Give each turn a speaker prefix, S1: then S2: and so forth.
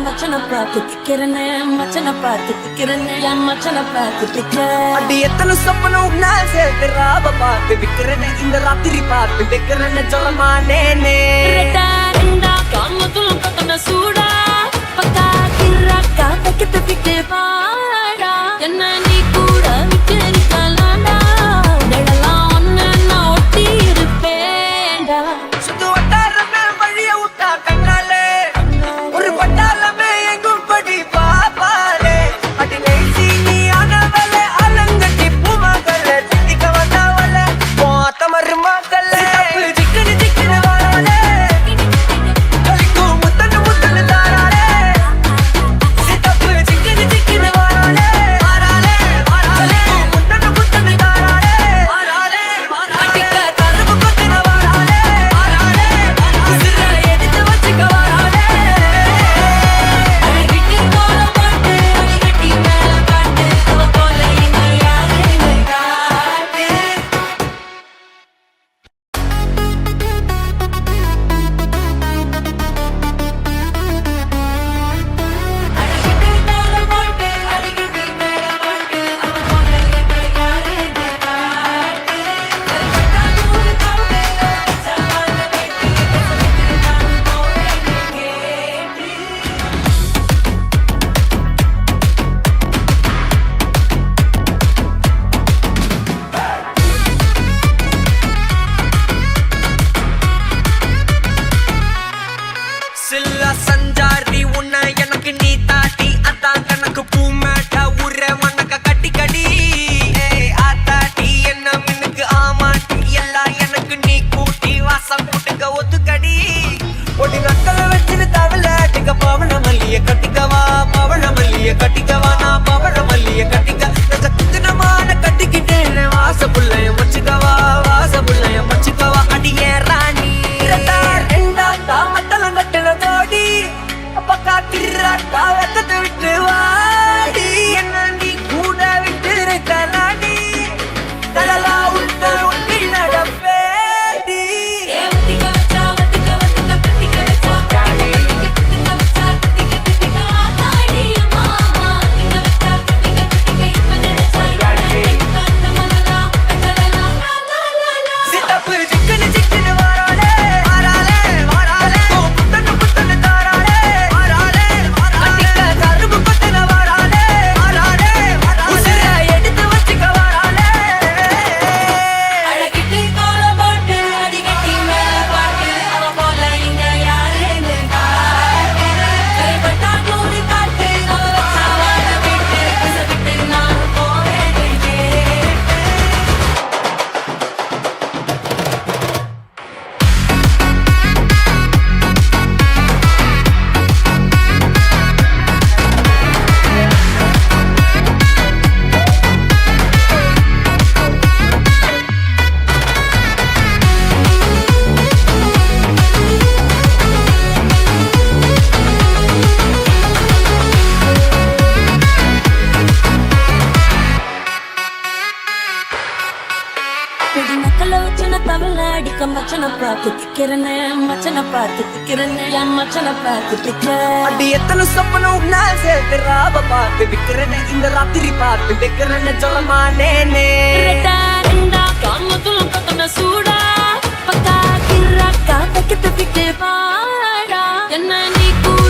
S1: மச்சனை பார்த்து திக்கிறனே மச்சனை பார்த்து திக்கிறனே என் மச்சனை பார்த்து திக்க
S2: அடி எத்தனை சொப்பனும் நான் சேர்த்து ராவ பார்த்து விக்கிறனே இந்த ராத்திரி பார்த்து விக்கிறனே சொல்லமானேனே
S1: காமத்துல பத்தன சூடா பக்கா கிராக்கா பக்கத்து பிக்கே பாடா என்ன நீ கூட விட்டு இருக்கலாம்டா உடலாம் ஒன்னு நான் ஒட்டி இருப்பேன்டா
S2: சுத்து வட்டாரமே வழிய விட்டா கண்ணாலே ஒரு பட்டாளமே எங்கும் படி பாப்பாலே அடி நெய்சி நீ ஆனவளே அலங்கட்டி பூமகளே திட்டிக்க வந்தவளே போத்த மருமகளே சிக்கனு சிக்கனு வாராளே கலிக்கும் முத்தனு முத்தனு தாராளே சித்தப்பு சிக்கனு சிக்கனு வாராளே வாராளே வாராளே முத்தனு முத்தனு தாராளே வாராளே அடிக்க கரும்பு கொத்தன வாராளே வாராளே உசிர எடுத்து வச்சுக்க வாராளே
S1: அழகிட்டு போல பாட்டு அழகட்டி மேல பாட்டு அவ போல இங்க யாருமே காட்டு
S2: சில்ல சஞ்சாரி உன்னை எனக்கு நீ தாட்டி அதான் கணக்கு பூமேட்ட உர மணக்க கட்டி கடி ஆத்தாட்டி என்ன மின்னுக்கு ஆமாட்டி எல்லாம் எனக்கு நீ கூட்டி வாசம் கூட்டுக்க ஒத்துக்கடி ஒடி நக்கலை வச்சுட்டு தவளாட்டுக்க பவள மல்லிய கட்டிக்கவா பவள மல்லிய கட்டிக்கவா நான் பவள மல்லிய கட்டிக்க குத்தினமான கட்டிக்கிட்டேன் வாச புள்ளைய வச்சுக்கவா வாச புள்ளைய வச்சுக்கவா அடியே ராணி மத்தளம் கட்டுன தோடி பக்கா கிராக்கா வெத்தத்தை விட்டு வாடி என்ன நீ கூட விட்டு இருக்கலாடி தலலா உள்ள ஒட்டி நடப்பேடி சித்தப்பு சிக்கனு சிக்கனு வாராளே வாராளே வாராளே புத்தனு புத்தனு தாராளே வாராளே அடிக்க கரும்பு கொத்தன வாராளே வாராளே உசிர எடுத்து வச்சுக்க வாராளே
S1: அழகிட்டு போல பாட்டு அடிக்கட்டி மேல பாட்டு அவ போல இங்க யாருமே காட்டு கைப்பட்டா நூறு காட்டு அவ வச்சாவாட விட்டு விட்டு நான் போவேன் நக்கல வச்சன தவள அடிக்க மச்சனை பார்த்து திக்கிறனே மச்சனை பார்த்து திக்கிறனே என் மச்சனை பார்த்து திக்க
S2: அடி எத்தனை சொப்பனும் நான் சேர்த்து ராவ பார்த்து விக்கிறனே இந்த ராத்திரி பார்த்து விக்கிறனே சொல்லமானேனே
S1: காமத்துல பத்தன சூடா பக்கா கிராக்கா பக்கத்து பிக்கே பாடா என்ன நீ கூட